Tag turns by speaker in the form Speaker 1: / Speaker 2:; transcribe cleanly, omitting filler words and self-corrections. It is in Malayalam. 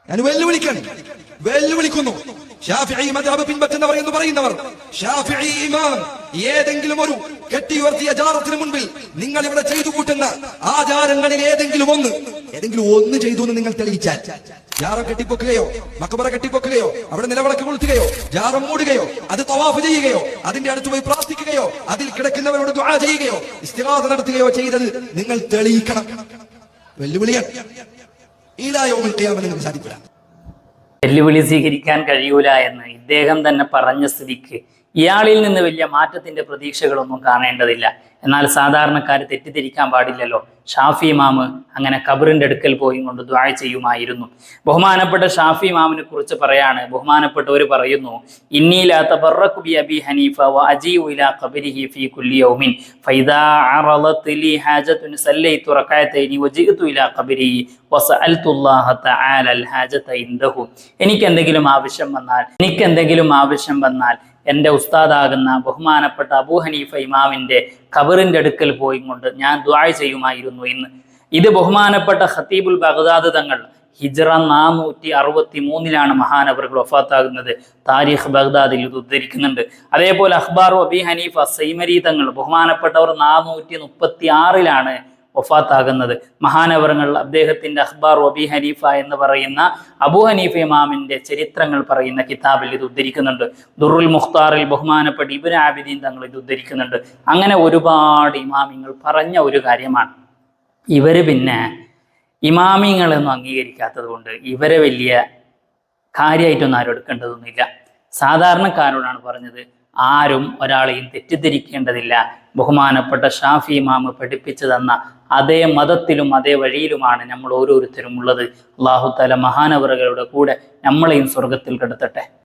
Speaker 1: ഞാൻ വെല്ലുവിളിക്കുന്നു. ഷാഫിഈ മദ്ഹബ് പിൻപറ്റുന്നവർ എന്ന് പറയുന്നവർ, ഷാഫിഈ ഇമാം ഏതെങ്കിലും ഒരു കെട്ടിയുയർത്തിയ ജാറത്തിന് മുൻപിൽ നിങ്ങൾ ഇവിടെ ചെയ്തു കൂട്ടുന്ന ആചാരങ്ങളിൽ ഏതെങ്കിലും ഒന്ന് ചെയ്തു എന്ന് നിങ്ങൾ തെളിയിച്ചാൽ, ജാറം കെട്ടിപ്പൊക്കുകയോ മക്ബറ കെട്ടിപ്പൊക്കുകയോ അവിടെ നിലവിളക്ക് കൊളുത്തുകയോ ജാറം മൂടുകയോ അത് തവാഫ് ചെയ്യുകയോ അതിന്റെ അടുത്ത് പോയി പ്രാർത്ഥിക്കുകയോ അതിൽ കിടക്കുന്നവരോട് ദുആ ചെയ്യുകയോ ഇസ്തിഗാസ നടത്തുകയോ ചെയ്തത് നിങ്ങൾ തെളിയിക്കണം. വെല്ലുവിളിയാണ്. ഇലാ യൗമിൽ ഖിയാമ നിങ്ങൾക്ക് സാധിക്കില്ല.
Speaker 2: വെല്ലുവിളി സ്വീകരിക്കാൻ കഴിയൂല എന്ന് ഇദ്ദേഹം തന്നെ പറഞ്ഞ സ്ഥിതിക്ക് ഇയാളിൽ നിന്ന് വലിയ മാറ്റത്തിന്റെ പ്രതീക്ഷകളൊന്നും കാണേണ്ടതില്ല. എന്നാൽ സാധാരണക്കാർ തെറ്റിദ്ധരിക്കാൻ പാടില്ലല്ലോ. ഷാഫി ഇമാമ് അങ്ങനെ ഖബറിന്റെ അടുക്കൽ പോയി കൊണ്ട് ദുആ ചെയ്യുമായിരുന്നു. ബഹുമാനപ്പെട്ട ഷാഫി ഇമാമിനെ കുറിച്ച് പറയാണ്, ബഹുമാനപ്പെട്ടവർ പറയുന്നു, ഇന്നി ലാ തബറകു ബി അബി ഹനീഫ വ അജീഉ ഇലാ ഖബരിഹി ഫീ കുല്ലി യൗമിൻ ഫൈദാ അറളത് ലി ഹാജത്തുൻ സല്ലൈതു റകഅതൈനി വജിഅതു ഇലാ ഖബരിഹി വസഅൽതുല്ലാഹ തആല അൽ ഹാജത ഇൻദഹു. എനിക്കെന്തെങ്കിലും ആവശ്യം വന്നാൽ എൻ്റെ ഉസ്താദാകുന്ന ബഹുമാനപ്പെട്ട അബൂ ഹനീഫ ഇമാമിൻ്റെ ഖബറിൻ്റെ അടുക്കൽ പോയി കൊണ്ട് ഞാൻ ദുആ ചെയ്യുമായിരുന്നു എന്ന്. ഇത് ബഹുമാനപ്പെട്ട ഖതീബുൽ ബഗ്ദാദ് തങ്ങൾ ഹിജ്റ 463 മഹാനവറുകൾ വഫാത്താകുന്നത്. താരിഖ് ബഗ്ദാദിൽ ഇത് ഉദ്ധരിക്കുന്നുണ്ട്. അതേപോലെ അഖ്ബാർ അബീ ഹനീഫ സൈമരി തങ്ങൾ ബഹുമാനപ്പെട്ടവർ 436 വഫാത്താകുന്നത്. മഹാനവറുകൾ അദ്ദേഹത്തിന്റെ അഖ്ബാർ അബീ ഹനീഫ എന്ന് പറയുന്ന അബൂ ഹനീഫ ഇമാമിന്റെ ചരിത്രങ്ങൾ പറയുന്ന കിതാബിൽ ഇത് ഉദ്ധരിക്കുന്നുണ്ട്. ദുറുൽ മുഖ്താറിൽ ബഹുമാനപ്പെട്ട ഇബ്നു ആബിദീൻ തങ്ങൾ ഇത് ഉദ്ധരിക്കുന്നുണ്ട്. അങ്ങനെ ഒരുപാട് ഇമാമിങ്ങൾ പറഞ്ഞ ഒരു കാര്യമാണ്. ഇവര് പിന്നെ ഇമാമിങ്ങളൊന്നും അംഗീകരിക്കാത്തത് കൊണ്ട് ഇവരെ വലിയ കാര്യമായിട്ടൊന്നും ആരും എടുക്കേണ്ടതൊന്നുമില്ല. സാധാരണക്കാരോടാണ് പറഞ്ഞത്. ആരും ഒരാളെയും തെറ്റിദ്ധരിക്കേണ്ടതില്ല. ബഹുമാനപ്പെട്ട ഷാഫി ഇമാമ് പഠിപ്പിച്ചു തന്ന അതേ മതത്തിലും അതേ വഴിയിലുമാണ് നമ്മൾ ഓരോരുത്തരും ഉള്ളത്. അല്ലാഹു തആല മഹാനവറുകളുടെ കൂടെ നമ്മളെയും സ്വർഗത്തിൽ കിടത്തട്ടെ.